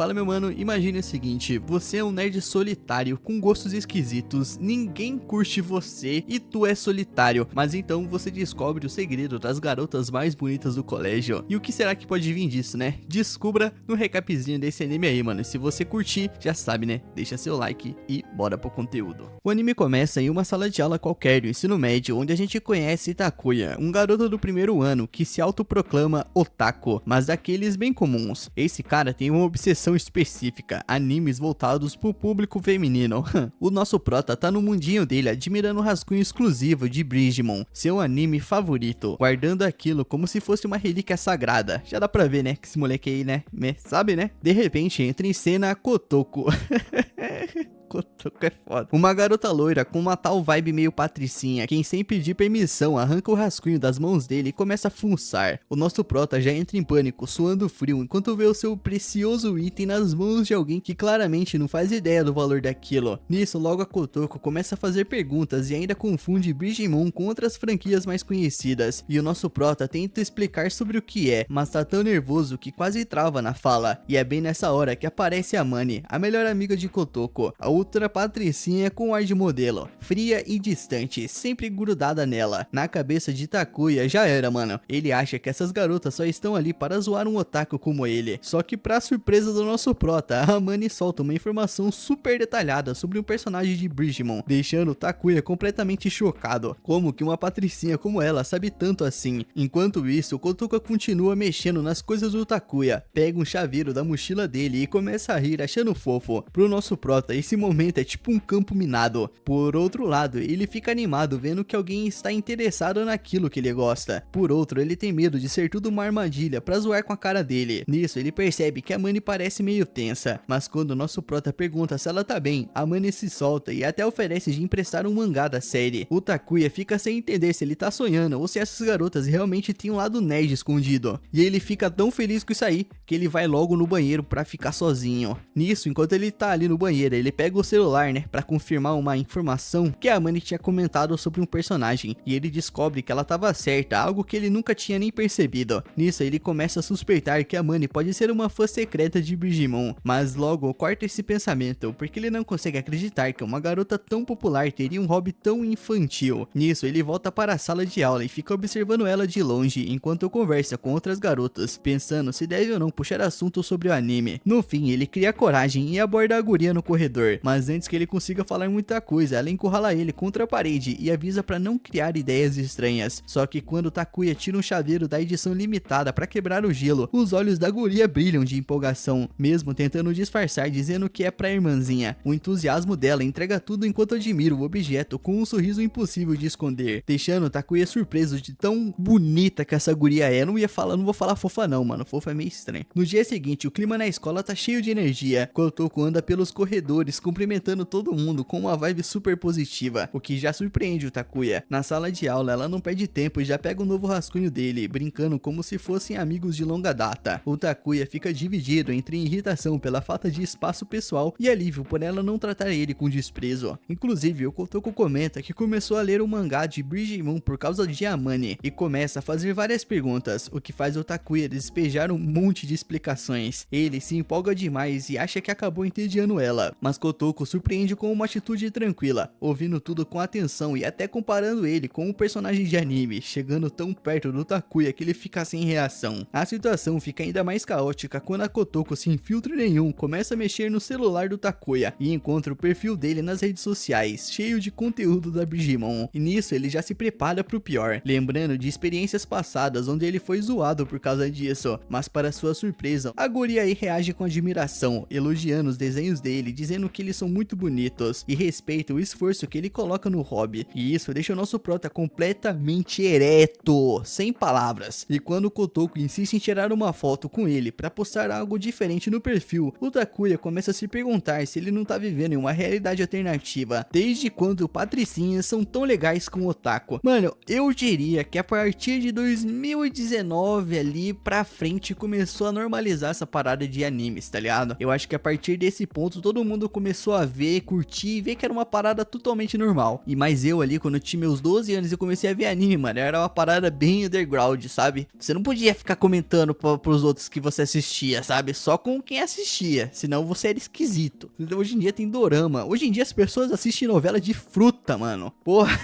Fala meu mano, imagine o seguinte, você é um nerd solitário com gostos esquisitos, ninguém curte você e tu é solitário, mas então você descobre o segredo das garotas mais bonitas do colégio. E o que será que pode vir disso, né? Descubra no recapzinho desse anime aí, mano. E se você curtir, já sabe, né? Deixa seu like e bora pro conteúdo. O anime começa em uma sala de aula qualquer do ensino médio, onde a gente conhece Takuya, um garoto do primeiro ano que se autoproclama otaku, mas daqueles bem comuns. Esse cara tem uma obsessão específica, animes voltados pro público feminino. O nosso prota tá no mundinho dele admirando o rascunho exclusivo de Bridgemon, seu anime favorito, guardando aquilo como se fosse uma relíquia sagrada. Já dá pra ver, né, que esse moleque aí, né, sabe, né? De repente entra em cena Kotoko. Kotoko é foda. Uma garota loira com uma tal vibe meio patricinha, quem sem pedir permissão arranca o rascunho das mãos dele e começa a fuçar. O nosso prota já entra em pânico, suando frio, enquanto vê o seu precioso item nas mãos de alguém que claramente não faz ideia do valor daquilo. Nisso, logo a Kotoko começa a fazer perguntas e ainda confunde Bridgemon com outras franquias mais conhecidas. E o nosso prota tenta explicar sobre o que é, mas tá tão nervoso que quase trava na fala. E é bem nessa hora que aparece a Mani, a melhor amiga de Kotoko, a outra patricinha com ar de modelo, fria e distante, sempre grudada nela. Na cabeça de Takuya já era, mano. Ele acha que essas garotas só estão ali para zoar um otaku como ele. Só que pra surpresa do nosso prota, a Mani solta uma informação super detalhada sobre o personagem de Bridgemon, deixando Takuya completamente chocado. Como que uma patricinha como ela sabe tanto assim? Enquanto isso, Kotoko continua mexendo nas coisas do Takuya, pega um chaveiro da mochila dele e começa a rir achando fofo. Pro nosso prota, esse momento é tipo um campo minado. Por outro lado, ele fica animado vendo que alguém está interessado naquilo que ele gosta. Por outro, ele tem medo de ser tudo uma armadilha pra zoar com a cara dele. Nisso, ele percebe que a Mani parece meio tensa, mas quando o nosso prota pergunta se ela tá bem, a Mani se solta e até oferece de emprestar um mangá da série. O Takuya fica sem entender se ele tá sonhando ou se essas garotas realmente têm um lado nerd escondido. E ele fica tão feliz com isso aí, que ele vai logo no banheiro pra ficar sozinho. Nisso, enquanto ele tá ali no banheiro, ele pega o celular, né, pra confirmar uma informação que a Mani tinha comentado sobre um personagem, e ele descobre que ela tava certa, algo que ele nunca tinha nem percebido. Nisso, ele começa a suspeitar que a Mani pode ser uma fã secreta de Bridgemon, mas logo corta esse pensamento, porque ele não consegue acreditar que uma garota tão popular teria um hobby tão infantil. Nisso, ele volta para a sala de aula e fica observando ela de longe, enquanto conversa com outras garotas, pensando se deve ou não puxar assunto sobre o anime. No fim, ele cria coragem e aborda a guria no corredor, mas antes que ele consiga falar muita coisa, ela encurrala ele contra a parede e avisa pra não criar ideias estranhas. Só que quando Takuya tira um chaveiro da edição limitada pra quebrar o gelo, os olhos da guria brilham de empolgação, mesmo tentando disfarçar dizendo que é pra irmãzinha. O entusiasmo dela entrega tudo enquanto admira o objeto com um sorriso impossível de esconder, deixando Takuya surpreso de tão bonita que essa guria é. Não vou falar fofa não, mano, fofa é meio estranho. No dia seguinte, o clima na escola tá cheio de energia. Kotoko anda pelos corredores cumprimentando todo mundo com uma vibe super positiva, o que já surpreende o Takuya. Na sala de aula, ela não perde tempo e já pega um novo rascunho dele, brincando como se fossem amigos de longa data. O Takuya fica dividido entre irritação pela falta de espaço pessoal e alívio por ela não tratar ele com desprezo. Inclusive, o Kotoko comenta que começou a ler o mangá de Bridgemon por causa de Amane e começa a fazer várias perguntas, o que faz o Takuya despejar um monte de explicações. Ele se empolga demais e acha que acabou entediando ela, mas Kotoko surpreende com uma atitude tranquila, ouvindo tudo com atenção e até comparando ele com um personagem de anime, chegando tão perto do Takuya que ele fica sem reação. A situação fica ainda mais caótica quando a Kotoko, sem filtro nenhum, começa a mexer no celular do Takuya e encontra o perfil dele nas redes sociais, cheio de conteúdo da Bridgemon. E nisso ele já se prepara pro pior, lembrando de experiências passadas onde ele foi zoado por causa disso, mas para sua surpresa, a guria aí reage com admiração, elogiando os desenhos dele, dizendo que eles são muito bonitos e respeita o esforço que ele coloca no hobby. E isso deixa o nosso prota completamente ereto, sem palavras. E quando o Kotoko insiste em tirar uma foto com ele para postar algo diferente no perfil, o Takuya começa a se perguntar se ele não tá vivendo em uma realidade alternativa. Desde quando patricinhas são tão legais com o otaku? Mano, eu diria que a partir de 2019 ali pra frente começou a normalizar essa parada de animes, tá ligado? Eu acho que a partir desse ponto todo mundo começou começou a ver, curtir e ver que era uma parada totalmente normal. E mais eu ali, quando eu tinha meus 12 anos e comecei a ver anime, mano, era uma parada bem underground, sabe? Você não podia ficar comentando pros outros que você assistia, sabe? Só com quem assistia, senão você era esquisito. Então, hoje em dia tem dorama. Hoje em dia as pessoas assistem novela de fruta, mano. Porra,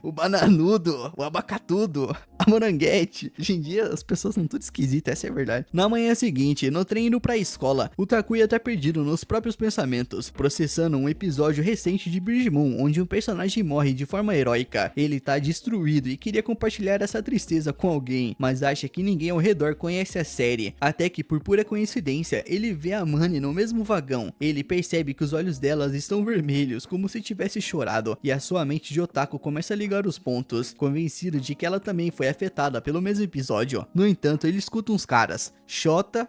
o bananudo, o abacatudo, a moranguete. Hoje em dia as pessoas são tudo esquisitas, essa é a verdade. Na manhã seguinte, no trem indo pra escola, o Takuya tá perdido nos próprios pensamentos, processando um episódio recente de Bridge Moon, onde um personagem morre de forma heróica. Ele tá destruído e queria compartilhar essa tristeza com alguém, mas acha que ninguém ao redor conhece a série. Até que, por pura coincidência, ele vê a Mani no mesmo vagão. Ele percebe que os olhos delas estão vermelhos, como se tivesse chorado, e a sua mente de otaku começa a ligar os pontos, convencido de que ela também foi afetada pelo mesmo episódio. No entanto, ele escuta uns caras, Shota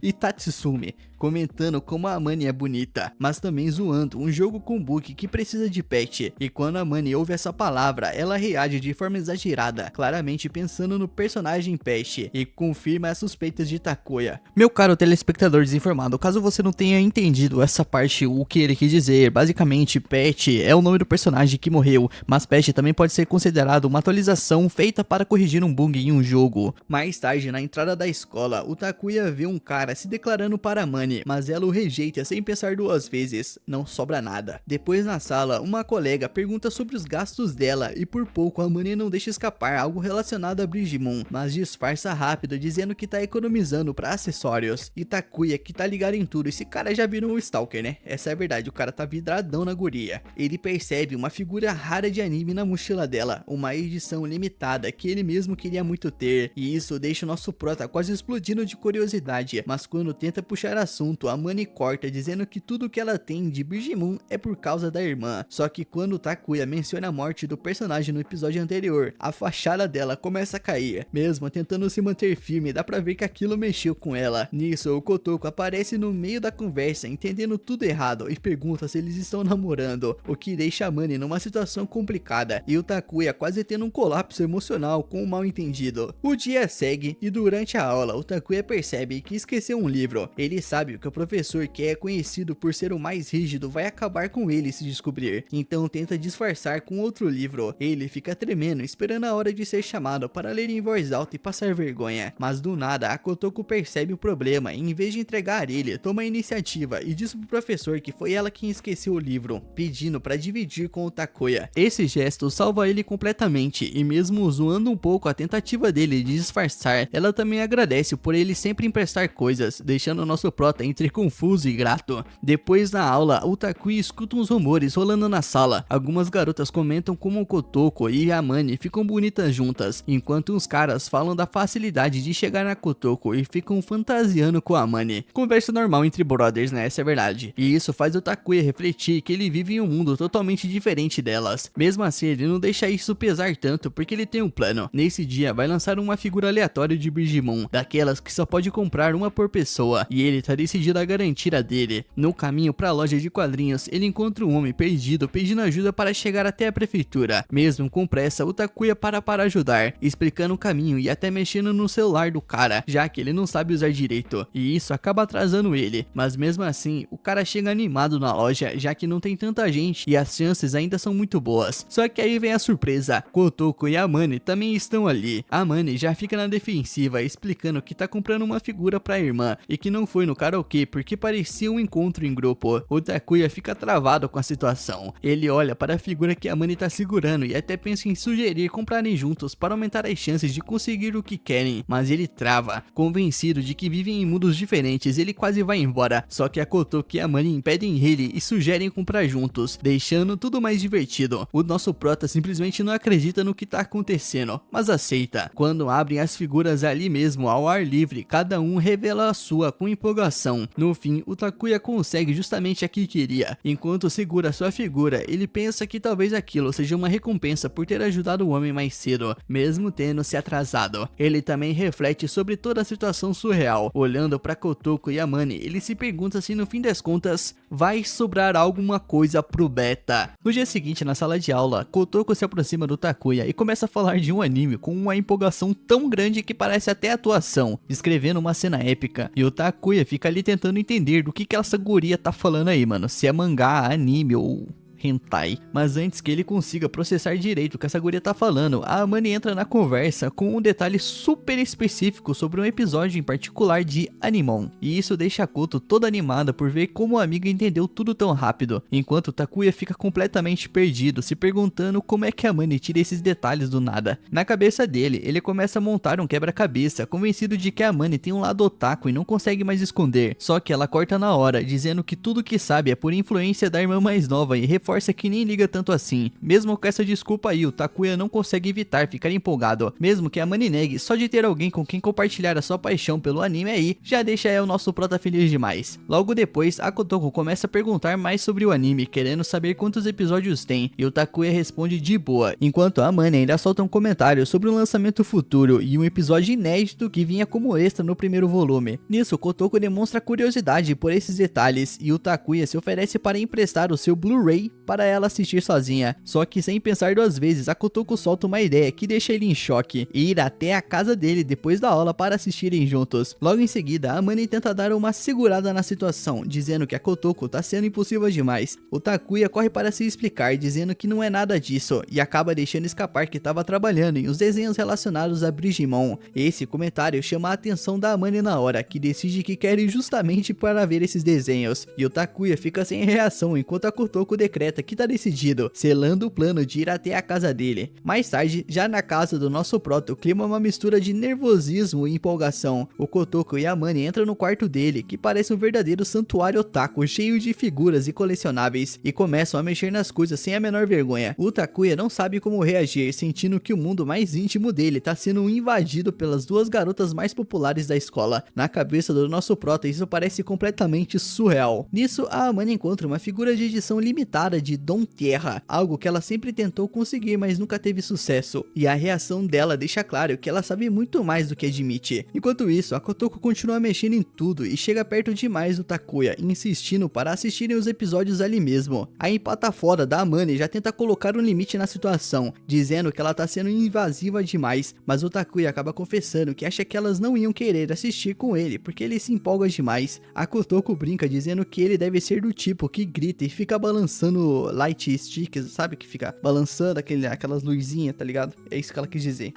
e Tatsume, comentando como a Mani é bonita, mas também zoando um jogo com bug que precisa de patch. E quando a Mani ouve essa palavra, ela reage de forma exagerada, claramente pensando no personagem patch, e confirma as suspeitas de Takuya. Meu caro telespectador desinformado, caso você não tenha entendido essa parte, o que ele quis dizer, basicamente patch é o nome do personagem que morreu, mas patch também pode ser considerado uma atualização feita para corrigir um bug em um jogo. Mais tarde, na entrada da escola, o Takuya vê um cara se declarando para a Mani, mas ela o rejeita sem pensar duas vezes, não sobra nada. Depois na sala, uma colega pergunta sobre os gastos dela e por pouco a Mani não deixa escapar algo relacionado a Bridge Moon, mas disfarça rápido dizendo que tá economizando para acessórios. E Takuya, que tá ligado em tudo, esse cara já virou um stalker, né? Essa é a verdade, o cara tá vidradão na guria. Ele percebe uma figura rara de anime na mochila dela, uma edição limitada que ele mesmo queria muito ter, e isso deixa o nosso prota quase explodindo de curiosidade, mas quando tenta puxar assunto, a Mani corta dizendo que tudo que ela tem de Bridge Moon é por causa da irmã. Só que quando Takuya menciona a morte do personagem no episódio anterior, a fachada dela começa a cair. Mesmo tentando se manter firme, dá pra ver que aquilo mexeu com ela. Nisso, o Kotoko aparece no meio da conversa, entendendo tudo errado, e pergunta se eles estão namorando, o que deixa a Mani numa situação complicada, e o Takuya quase tendo um colapso emocional com o mal entendido. O dia segue, e durante a aula, o Takuya percebe que esqueceu um livro. Ele sabe que o professor, que é conhecido por ser o mais rígido, vai acabar com ele se descobrir, então tenta disfarçar com outro livro. Ele fica tremendo, esperando a hora de ser chamado para ler em voz alta e passar vergonha, mas do nada a Kotoko percebe o problema e em vez de entregar ele, toma a iniciativa e diz pro professor que foi ela quem esqueceu o livro, pedindo para dividir com o Takuya. Esse gesto salva ele completamente, e mesmo zoando um pouco a tentativa dele de disfarçar, ela também agradece por ele sempre emprestar coisas, deixando o nosso prota entre confuso e grato. Depois na aula, o Takuya escuta uns rumores rolando na sala. Algumas garotas comentam como o Kotoko e a Mani ficam bonitas juntas, enquanto uns caras falam da facilidade de chegar na Kotoko e ficam fantasiando com a Mani. Conversa normal entre brothers, né? Essa é a verdade. E isso faz o Takuya refletir que ele vive em um mundo totalmente diferente delas. Mesmo assim, ele não deixa isso pesar tanto porque ele tem um plano. Nesse dia, vai lançar uma figura aleatória de Bridge Moon, daquelas que só pode comprar uma por pessoa, e ele tá decidido a garantir a dele. No caminho para a loja de quadrinhos, ele encontra um homem perdido pedindo ajuda para chegar até a prefeitura. Mesmo com pressa, o Takuya para ajudar, explicando o caminho e até mexendo no celular do cara, já que ele não sabe usar direito, e isso acaba atrasando ele. Mas mesmo assim, o cara chega animado na loja, já que não tem tanta gente e as chances ainda são muito boas. Só que aí vem a surpresa, Kotoko e a Mani também estão ali. A Mani já fica na defensiva, explicando que tá comprando uma figura pra irmã e que não foi no karaokê porque parecia um encontro em grupo. O Takuya fica travado com a situação. Ele olha para a figura que a Mani tá segurando e até pensa em sugerir comprarem juntos para aumentar as chances de conseguir o que querem, mas ele trava. Convencido de que vivem em mundos diferentes, ele quase vai embora, só que a Kotoko e a Mani impedem ele e sugerem comprar juntos, deixando tudo mais divertido. O nosso prota simplesmente não acredita no que tá acontecendo, mas aceita. Quando abrem as figuras ali mesmo ao ar livre, cada um revela a sua com empolgação. No fim, o Takuya consegue justamente a que queria. Enquanto segura sua figura, ele pensa que talvez aquilo seja uma recompensa por ter ajudado o homem mais cedo, mesmo tendo se atrasado. Ele também reflete sobre toda a situação surreal. Olhando para Kotoko e a Mani, ele se pergunta se no fim das contas vai sobrar alguma coisa pro Beta. No dia seguinte, na sala de aula, Kotoko se aproxima do Takuya e começa a falar de um anime com uma empolgação tão grande que parece até atuação, descrevendo uma cena épica, e o Takuya fica ali tentando entender do que essa guria tá falando aí, mano. Se é mangá, anime ou hentai. Mas antes que ele consiga processar direito o que essa guria tá falando, a Amane entra na conversa com um detalhe super específico sobre um episódio em particular de Animon. E isso deixa a Koto toda animada por ver como a amiga entendeu tudo tão rápido, enquanto Takuya fica completamente perdido, se perguntando como é que a Amane tira esses detalhes do nada. Na cabeça dele, ele começa a montar um quebra-cabeça, convencido de que a Amane tem um lado otaku e não consegue mais esconder. Só que ela corta na hora, dizendo que tudo que sabe é por influência da irmã mais nova e reforça que nem liga tanto assim. Mesmo com essa desculpa aí, o Takuya não consegue evitar ficar empolgado, mesmo que a Amane negue. Só de ter alguém com quem compartilhar a sua paixão pelo anime aí, já deixa o nosso prota feliz demais. Logo depois, a Kotoko começa a perguntar mais sobre o anime, querendo saber quantos episódios tem, e o Takuya responde de boa, enquanto a Amane ainda solta um comentário sobre um lançamento futuro e um episódio inédito que vinha como extra no primeiro volume. Nisso, Kotoko demonstra curiosidade por esses detalhes, e o Takuya se oferece para emprestar o seu Blu-ray para ela assistir sozinha. Só que sem pensar duas vezes, a Kotoko solta uma ideia que deixa ele em choque, e ir até a casa dele depois da aula para assistirem juntos. Logo em seguida, a Amane tenta dar uma segurada na situação, dizendo que a Kotoko tá sendo impulsiva demais. O Takuya corre para se explicar, dizendo que não é nada disso, e acaba deixando escapar que estava trabalhando em os desenhos relacionados a Brigimon. Esse comentário chama a atenção da Amane na hora, que decide que quer ir justamente para ver esses desenhos, e o Takuya fica sem reação enquanto a Kotoko decreta que tá decidido, selando o plano de ir até a casa dele. Mais tarde, já na casa do nosso prota, o clima é uma mistura de nervosismo e empolgação. O Kotoko e a Amane entram no quarto dele, que parece um verdadeiro santuário otaku, cheio de figuras e colecionáveis, e começam a mexer nas coisas sem a menor vergonha. O Takuya não sabe como reagir, sentindo que o mundo mais íntimo dele tá sendo invadido pelas duas garotas mais populares da escola. Na cabeça do nosso prota, isso parece completamente surreal. Nisso, a Amane encontra uma figura de edição limitada de Don Terra, algo que ela sempre tentou conseguir, mas nunca teve sucesso, e a reação dela deixa claro que ela sabe muito mais do que admite. Enquanto isso, a Kotoko continua mexendo em tudo e chega perto demais do Takuya, insistindo para assistirem os episódios ali mesmo. A empata fora da Amane já tenta colocar um limite na situação, dizendo que ela tá sendo invasiva demais, mas o Takuya acaba confessando que acha que elas não iam querer assistir com ele, porque ele se empolga demais. A Kotoko brinca dizendo que ele deve ser do tipo que grita e fica balançando light sticks, sabe, que fica balançando aquelas luzinhas, tá ligado? É isso que ela quis dizer.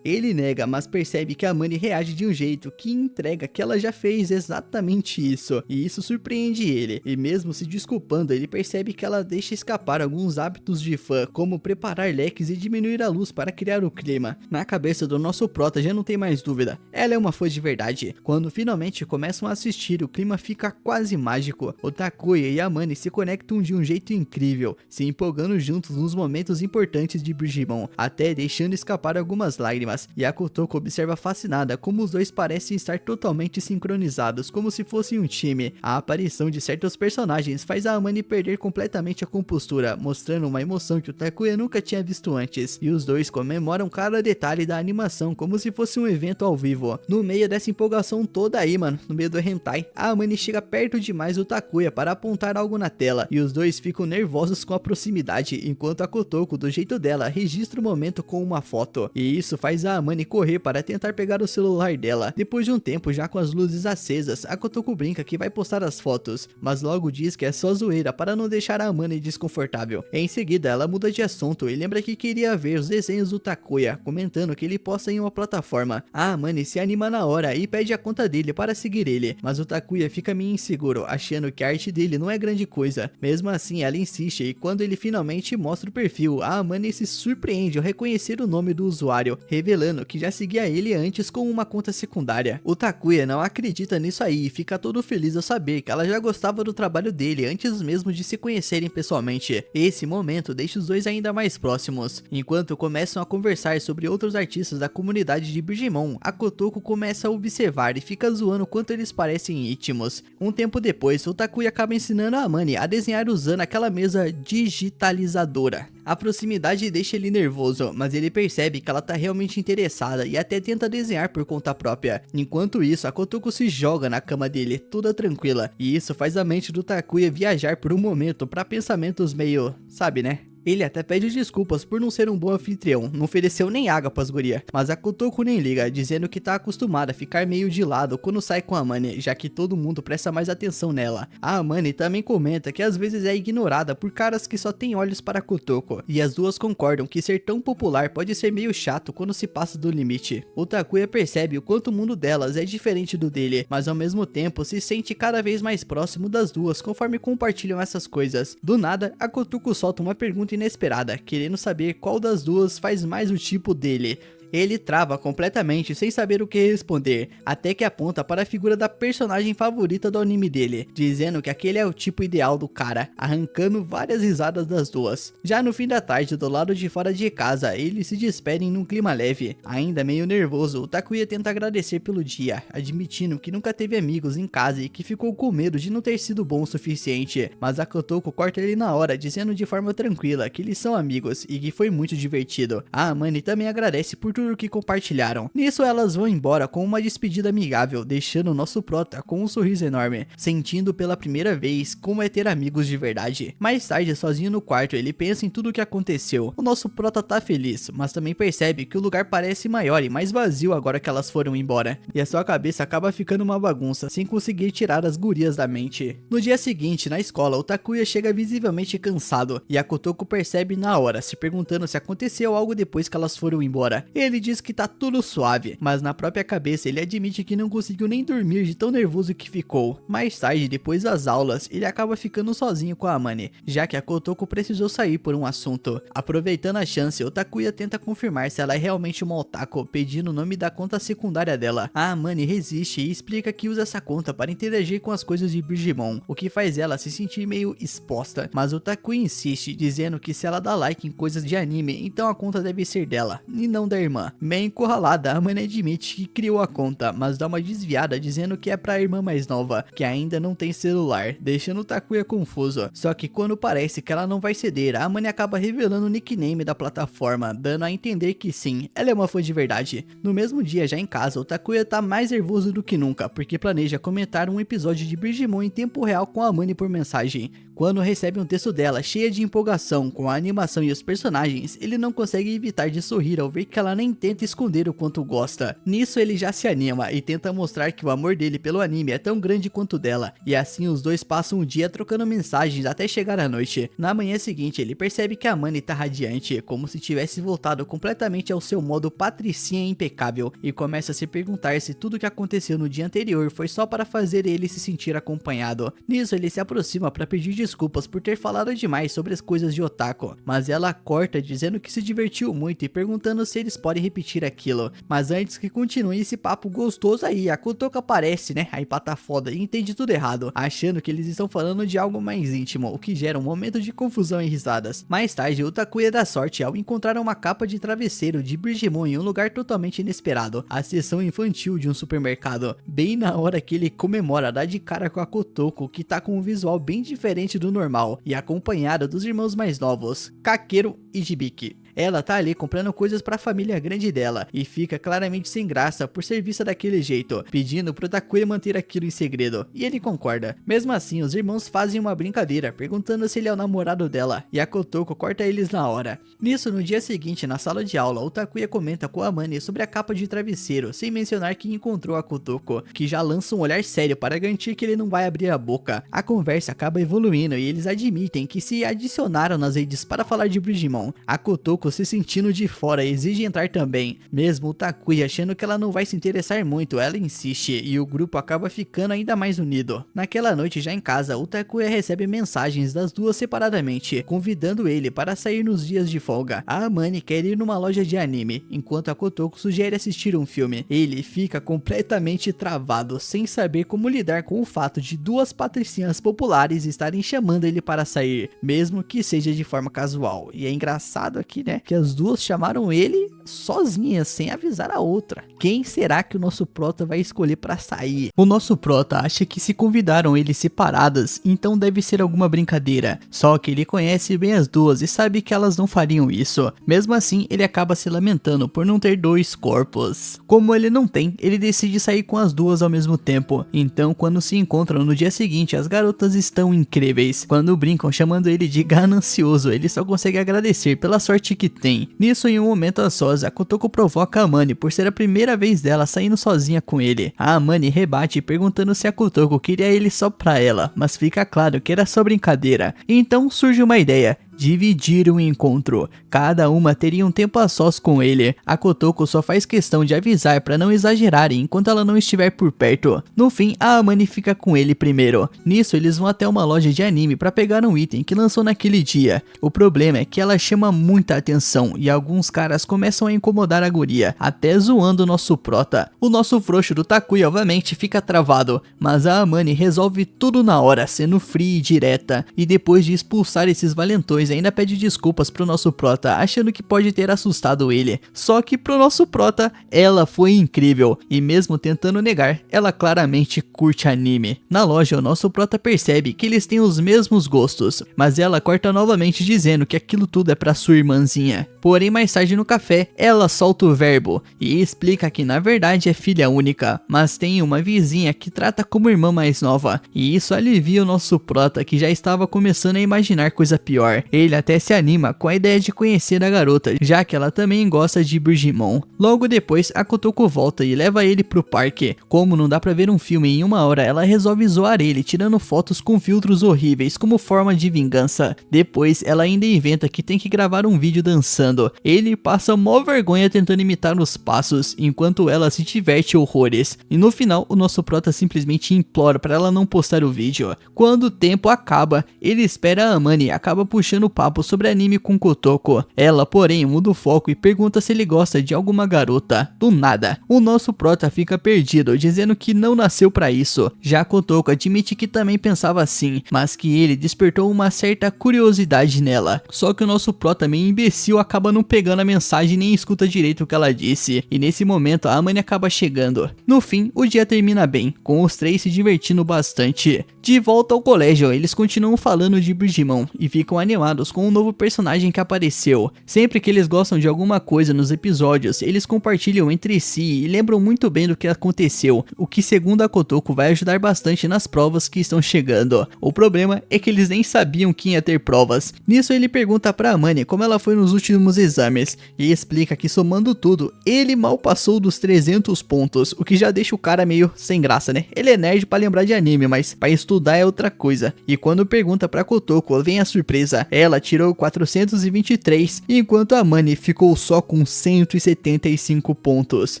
Ele nega, mas percebe que a Amane reage de um jeito que entrega que ela já fez exatamente isso, e isso surpreende ele, e mesmo se desculpando, ele percebe que ela deixa escapar alguns hábitos de fã, como preparar leques e diminuir a luz para criar o clima. Na cabeça do nosso prota já não tem mais dúvida, ela é uma fã de verdade. Quando finalmente começam a assistir, o clima fica quase mágico. O Takuya e a Amane se conectam de um jeito incrível, se empolgando juntos nos momentos importantes de Brigimon, até deixando escapar algumas lágrimas. E a Kotoko observa fascinada como os dois parecem estar totalmente sincronizados, como se fossem um time. A aparição de certos personagens faz a Amane perder completamente a compostura, mostrando uma emoção que o Takuya nunca tinha visto antes, e os dois comemoram cada detalhe da animação como se fosse um evento ao vivo. No meio dessa empolgação toda aí, mano, no meio do hentai, a Amane chega perto demais do Takuya para apontar algo na tela, e os dois ficam nervosos com a proximidade, enquanto a Kotoko, do jeito dela, registra o momento com uma foto, e isso faz a Amane correr para tentar pegar o celular dela. Depois de um tempo, já com as luzes acesas, a Kotoko brinca que vai postar as fotos, mas logo diz que é só zoeira para não deixar a Amane desconfortável. Em seguida, ela muda de assunto e lembra que queria ver os desenhos do Takuya, comentando que ele posta em uma plataforma. A Amane se anima na hora e pede a conta dele para seguir ele, mas o Takuya fica meio inseguro, achando que a arte dele não é grande coisa. Mesmo assim, ela insiste, e quando ele finalmente mostra o perfil, a Amane se surpreende ao reconhecer o nome do usuário, revelando que já seguia ele antes com uma conta secundária. O Takuya não acredita nisso aí e fica todo feliz ao saber que ela já gostava do trabalho dele antes mesmo de se conhecerem pessoalmente. Esse momento deixa os dois ainda mais próximos. Enquanto começam a conversar sobre outros artistas da comunidade de Brigimon, a Kotoko começa a observar e fica zoando quanto eles parecem íntimos. Um tempo depois, o Takuya acaba ensinando a Amane a desenhar usando aquela mesa digitalizadora. A proximidade deixa ele nervoso, mas ele percebe que ela tá realmente interessada e até tenta desenhar por conta própria. Enquanto isso, a Kotoko se joga na cama dele, toda tranquila, e isso faz a mente do Takuya viajar por um momento para pensamentos meio, sabe, né? Ele até pede desculpas por não ser um bom anfitrião, não ofereceu nem água pras guria, mas a Kotoko nem liga, dizendo que tá acostumada a ficar meio de lado quando sai com a Amane, já que todo mundo presta mais atenção nela. A Amane também comenta que às vezes é ignorada por caras que só têm olhos para a Kotoko, e as duas concordam que ser tão popular pode ser meio chato quando se passa do limite. O Takuya percebe o quanto o mundo delas é diferente do dele, mas ao mesmo tempo se sente cada vez mais próximo das duas conforme compartilham essas coisas. Do nada, a Kotoko solta uma pergunta inesperada, querendo saber qual das duas faz mais o tipo dele. Ele trava completamente sem saber o que responder, até que aponta para a figura da personagem favorita do anime dele, dizendo que aquele é o tipo ideal do cara, arrancando várias risadas das duas. Já no fim da tarde, do lado de fora de casa, eles se despedem num clima leve. Ainda meio nervoso, o Takuya tenta agradecer pelo dia, admitindo que nunca teve amigos em casa e que ficou com medo de não ter sido bom o suficiente, mas a Kotoko corta ele na hora, dizendo de forma tranquila que eles são amigos e que foi muito divertido. A Amane também agradece por tudo que compartilharam. Nisso elas vão embora com uma despedida amigável, deixando o nosso prota com um sorriso enorme, sentindo pela primeira vez como é ter amigos de verdade. Mais tarde, sozinho no quarto, ele pensa em tudo o que aconteceu. O nosso prota tá feliz, mas também percebe que o lugar parece maior e mais vazio agora que elas foram embora, e a sua cabeça acaba ficando uma bagunça, sem conseguir tirar as gurias da mente. No dia seguinte, na escola, o Takuya chega visivelmente cansado, e a Kotoko percebe na hora, se perguntando se aconteceu algo depois que elas foram embora. Ele diz que tá tudo suave, mas na própria cabeça ele admite que não conseguiu nem dormir de tão nervoso que ficou. Mais tarde, depois das aulas, ele acaba ficando sozinho com a Amane, já que a Kotoko precisou sair por um assunto. Aproveitando a chance, o Takuya tenta confirmar se ela é realmente uma otaku, pedindo o nome da conta secundária dela. A Amane resiste e explica que usa essa conta para interagir com as coisas de Digimon, o que faz ela se sentir meio exposta, mas o Takuya insiste, dizendo que se ela dá like em coisas de anime, então a conta deve ser dela, e não da irmã. Meio encurralada, a Amane admite que criou a conta, mas dá uma desviada dizendo que é pra irmã mais nova, que ainda não tem celular, deixando o Takuya confuso. Só que quando parece que ela não vai ceder, a Amane acaba revelando o nickname da plataforma, dando a entender que sim, ela é uma fã de verdade. No mesmo dia, já em casa, o Takuya tá mais nervoso do que nunca, porque planeja comentar um episódio de Digimon em tempo real com a Amane por mensagem. Quando recebe um texto dela cheia de empolgação com a animação e os personagens, ele não consegue evitar de sorrir ao ver que ela nem tenta esconder o quanto gosta. Nisso ele já se anima e tenta mostrar que o amor dele pelo anime é tão grande quanto dela, e assim os dois passam um dia trocando mensagens até chegar à noite. Na manhã seguinte ele percebe que a Amane tá radiante, como se tivesse voltado completamente ao seu modo patricinha impecável, e começa a se perguntar se tudo que aconteceu no dia anterior foi só para fazer ele se sentir acompanhado. Nisso ele se aproxima para pedir desculpas por ter falado demais sobre as coisas de otaku, mas ela corta dizendo que se divertiu muito e perguntando se eles podem repetir aquilo. Mas antes que continue esse papo gostoso aí, a Kotoko aparece, né, aí pata foda, e entende tudo errado, achando que eles estão falando de algo mais íntimo, o que gera um momento de confusão e risadas. Mais tarde, o Takuya dá sorte ao encontrar uma capa de travesseiro de Digimon em um lugar totalmente inesperado, a seção infantil de um supermercado. Bem na hora que ele comemora, dá de cara com a Kotoko, que tá com um visual bem diferente do normal, e acompanhada dos irmãos mais novos, Kakeru e Hibiki. Ela tá ali comprando coisas pra família grande dela, e fica claramente sem graça por ser vista daquele jeito, pedindo pro Takuya manter aquilo em segredo, e ele concorda. Mesmo assim, os irmãos fazem uma brincadeira, perguntando se ele é o namorado dela, e a Kotoko corta eles na hora. Nisso, no dia seguinte, na sala de aula, o Takuya comenta com a Amane sobre a capa de travesseiro, sem mencionar que encontrou a Kotoko, que já lança um olhar sério para garantir que ele não vai abrir a boca. A conversa acaba evoluindo e eles admitem que se adicionaram nas redes para falar de Digimon. A Kotoko, se sentindo de fora, exige entrar também. Mesmo o Takuya achando que ela não vai se interessar muito, ela insiste e o grupo acaba ficando ainda mais unido. Naquela noite, já em casa, o Takuya recebe mensagens das duas separadamente, convidando ele para sair nos dias de folga. A Amane quer ir numa loja de anime, enquanto a Kotoko sugere assistir um filme. Ele fica completamente travado, sem saber como lidar com o fato de duas patricinhas populares estarem chamando ele para sair, mesmo que seja de forma casual. E é engraçado aqui, né, que as duas chamaram ele sozinhas, sem avisar a outra. Quem será que o nosso prota vai escolher pra sair? O nosso prota acha que se convidaram eles separadas, então deve ser alguma brincadeira. Só que ele conhece bem as duas e sabe que elas não fariam isso. Mesmo assim, ele acaba se lamentando por não ter dois corpos. Como ele não tem, ele decide sair com as duas ao mesmo tempo. Então, quando se encontram no dia seguinte, as garotas estão incríveis. Quando brincam chamando ele de ganancioso, ele só consegue agradecer pela sorte que tem. Nisso, em um momento a sós, a Kotoko provoca a Amane por ser a primeira vez dela saindo sozinha com ele. A Amane rebate perguntando se a Kotoko queria ele só pra ela, mas fica claro que era só brincadeira. Então surge uma ideia: dividir o encontro. Cada uma teria um tempo a sós com ele. A Kotoko só faz questão de avisar para não exagerarem enquanto ela não estiver por perto. No fim, a Amane fica com ele primeiro. Nisso, eles vão até uma loja de anime para pegar um item que lançou naquele dia. O problema é que ela chama muita atenção e alguns caras começam a incomodar a guria, até zoando o nosso prota. O nosso frouxo do Takuya obviamente fica travado, mas a Amane resolve tudo na hora, sendo fria e direta, e depois de expulsar esses valentões ainda pede desculpas pro nosso prota, achando que pode ter assustado ele. Só que pro nosso prota, ela foi incrível, e mesmo tentando negar, ela claramente curte anime. Na loja, o nosso prota percebe que eles têm os mesmos gostos, mas ela corta novamente dizendo que aquilo tudo é pra sua irmãzinha. Porém, mais tarde no café, ela solta o verbo e explica que na verdade é filha única, mas tem uma vizinha que trata como irmã mais nova, e isso alivia o nosso prota, que já estava começando a imaginar coisa pior. Ele até se anima com a ideia de conhecer a garota, já que ela também gosta de Brigimon. Logo depois, a Kotoko volta e leva ele pro parque. Como não dá pra ver um filme em uma hora, ela resolve zoar ele, tirando fotos com filtros horríveis como forma de vingança. Depois, ela ainda inventa que tem que gravar um vídeo dançando. Ele passa mó vergonha tentando imitar os passos, enquanto ela se diverte horrores. E no final, o nosso prota simplesmente implora pra ela não postar o vídeo. Quando o tempo acaba, ele espera a Amane e acaba puxando papo sobre anime com Kotoko. Ela, porém, muda o foco e pergunta se ele gosta de alguma garota. Do nada, o nosso prota fica perdido, dizendo que não nasceu pra isso. Já Kotoko admite que também pensava assim, mas que ele despertou uma certa curiosidade nela. Só que o nosso prota, meio imbecil, acaba não pegando a mensagem nem escuta direito o que ela disse. E nesse momento, a Amane acaba chegando. No fim, o dia termina bem, com os três se divertindo bastante. De volta ao colégio, eles continuam falando de Brigimon e ficam animados com um novo personagem que apareceu. Sempre que eles gostam de alguma coisa nos episódios, eles compartilham entre si e lembram muito bem do que aconteceu, o que segundo a Kotoko vai ajudar bastante nas provas que estão chegando. O problema é que eles nem sabiam que ia ter provas. Nisso ele pergunta pra Amane como ela foi nos últimos exames e explica que somando tudo, ele mal passou dos 300 pontos, o que já deixa o cara meio sem graça, né? Ele é nerd pra lembrar de anime, mas pra estudar é outra coisa. E quando pergunta pra Kotoko, vem a surpresa. Ela tirou 423, enquanto a Amane ficou só com 175 pontos.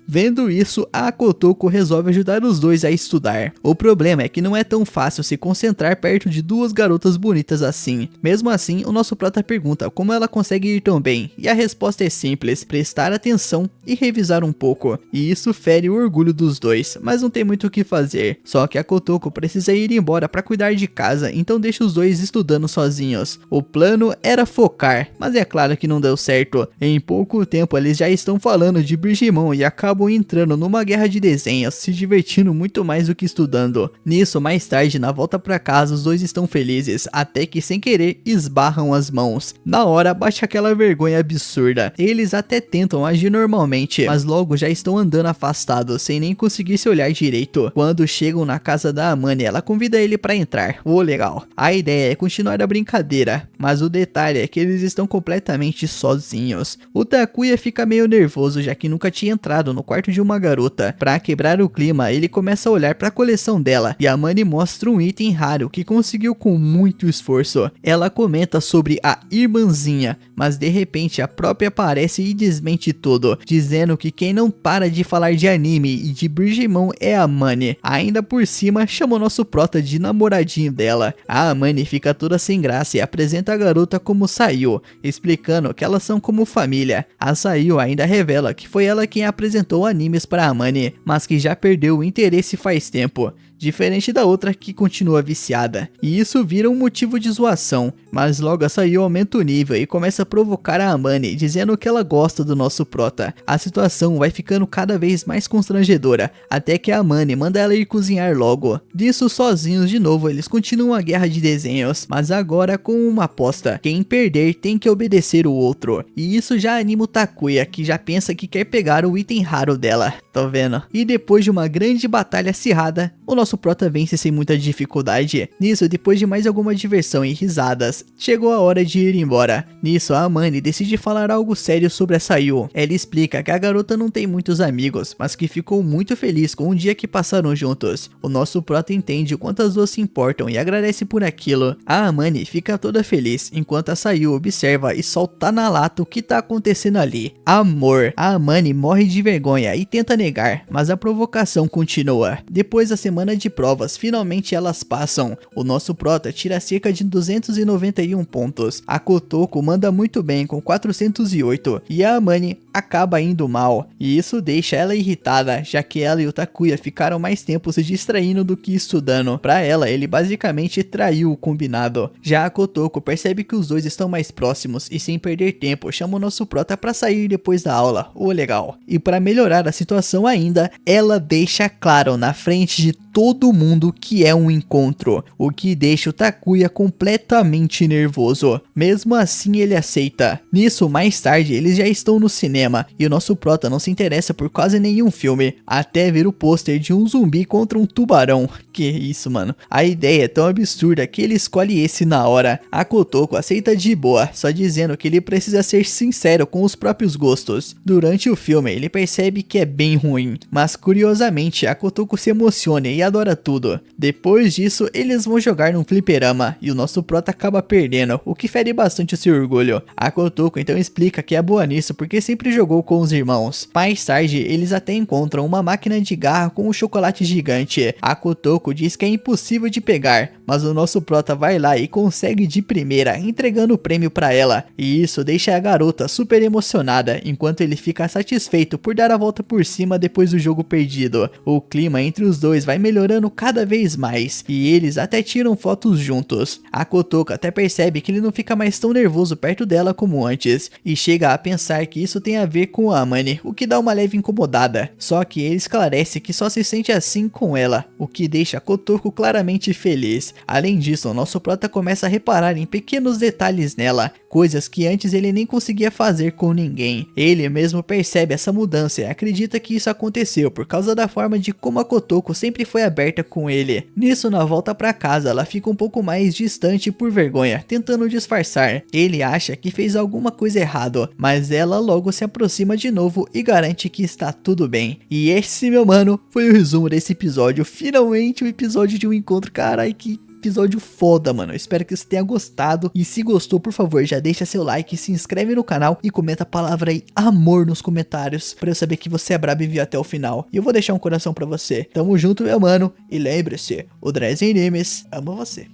Vendo isso, a Kotoko resolve ajudar os dois a estudar. O problema é que não é tão fácil se concentrar perto de duas garotas bonitas assim. Mesmo assim, o nosso prota pergunta como ela consegue ir tão bem, e a resposta é simples: prestar atenção e revisar um pouco. E isso fere o orgulho dos dois, mas não tem muito o que fazer. Só que a Kotoko precisa ir embora para cuidar de casa, então deixa os dois estudando sozinhos. O plano era focar, mas é claro que não deu certo. Em pouco tempo eles já estão falando de Brigimon e acabam entrando numa guerra de desenhos, se divertindo muito mais do que estudando. Nisso, mais tarde, na volta para casa, os dois estão felizes, até que sem querer esbarram as mãos. Na hora bate aquela vergonha absurda. Eles até tentam agir normalmente, mas logo já estão andando afastados, sem nem conseguir se olhar direito. Quando chegam na casa da Amane, ela convida ele para entrar. Legal. A ideia é continuar a brincadeira, mas o detalhe é que eles estão completamente sozinhos. O Takuya fica meio nervoso, já que nunca tinha entrado no quarto de uma garota. Pra quebrar o clima, ele começa a olhar para a coleção dela, e a Amane mostra um item raro que conseguiu com muito esforço. Ela comenta sobre a irmãzinha, mas de repente a própria aparece e desmente tudo, dizendo que quem não para de falar de anime e de Brigimon é a Amane. Ainda por cima, chama o nosso prota de namoradinho dela. A Amane fica toda sem graça e apresenta a garota como Sayu, explicando que elas são como família. A Sayu ainda revela que foi ela quem apresentou animes para Amane, mas que já perdeu o interesse faz tempo, diferente da outra que continua viciada. E isso vira um motivo de zoação, mas logo a Sayu aumenta o nível e começa a provocar a Amane, dizendo que ela gosta do nosso prota. A situação vai ficando cada vez mais constrangedora, até que a Amane manda ela ir cozinhar logo. Disso, sozinhos de novo, eles continuam a guerra de desenhos, mas agora com uma aposta: quem perder tem que obedecer o outro. E isso já anima o Takuya, que já pensa que quer pegar o item raro dela. Tô vendo. E depois de uma grande batalha acirrada, o nosso prota vence sem muita dificuldade. Nisso, depois de mais alguma diversão e risadas, chegou a hora de ir embora. Nisso, a Amane decide falar algo sério sobre a Sayu. Ela explica que a garota não tem muitos amigos, mas que ficou muito feliz com o dia que passaram juntos. O nosso prota entende o quanto as duas se importam e agradece por aquilo. A Amane fica toda feliz, enquanto a Sayu observa e solta na lata o que tá acontecendo ali. Amor. A Amane morre de vergonha e tenta negar, mas a provocação continua. Depois da semana de provas, finalmente elas passam. O nosso prota tira cerca de 291 pontos. A Kotoko manda muito bem com 408 e a Amane acaba indo mal. E isso deixa ela irritada, já que ela e o Takuya ficaram mais tempo se distraindo do que estudando. Pra ela, ele basicamente traiu o combinado. Já a Kotoko percebe que os dois estão mais próximos e, sem perder tempo, chama o nosso prota pra sair depois da aula. Legal. E pra melhorar a situação ainda, ela deixa claro na frente de todo mundo que é um encontro, o que deixa o Takuya completamente nervoso. Mesmo assim, ele aceita. Nisso, mais tarde, eles já estão no cinema e o nosso prota não se interessa por quase nenhum filme, até ver o pôster de um zumbi contra um tubarão. Que isso, mano. A ideia é tão absurda que ele escolhe esse na hora. A Kotoko aceita de boa, só dizendo que ele precisa ser sincero com os próprios gostos. Durante o filme, ele percebe que é bem ruim, mas curiosamente, a Kotoko se emociona e adora tudo. Depois disso, eles vão jogar num fliperama e o nosso prota acaba perdendo, o que fere bastante o seu orgulho. A Kotoko então explica que é boa nisso porque sempre jogou com os irmãos. Mais tarde, eles até encontram uma máquina de garra com um chocolate gigante. A Kotoko diz que é impossível de pegar, mas o nosso prota vai lá e consegue de primeira, entregando o prêmio pra ela. E isso deixa a garota super emocionada, enquanto ele fica satisfeito por dar a volta por cima depois do jogo perdido. O clima entre os dois vai melhorando cada vez mais, e eles até tiram fotos juntos. A Kotoko até percebe que ele não fica mais tão nervoso perto dela como antes, e chega a pensar que isso tem a ver com a Amane, o que dá uma leve incomodada. Só que ele esclarece que só se sente assim com ela, o que deixa a Kotoko claramente feliz. Além disso, o nosso prota começa a reparar em pequenos detalhes nela, coisas que antes ele nem conseguia fazer com ninguém. Ele mesmo percebe essa mudança e acredita que isso aconteceu por causa da forma de como a Kotoko sempre foi aberta com ele. Nisso, na volta pra casa, ela fica um pouco mais distante por vergonha, tentando disfarçar. Ele acha que fez alguma coisa errada, mas ela logo se aproxima de novo e garante que está tudo bem. E esse, meu mano, foi o resumo desse episódio. Finalmente um episódio de um encontro. Carai, que episódio foda, mano. Eu espero que você tenha gostado. E se gostou, por favor, já deixa seu like, se inscreve no canal e comenta a palavra aí, amor, nos comentários, pra eu saber que você é brabo e viu até o final. E eu vou deixar um coração pra você. Tamo junto, meu mano. E lembre-se, o Dres Animes ama você.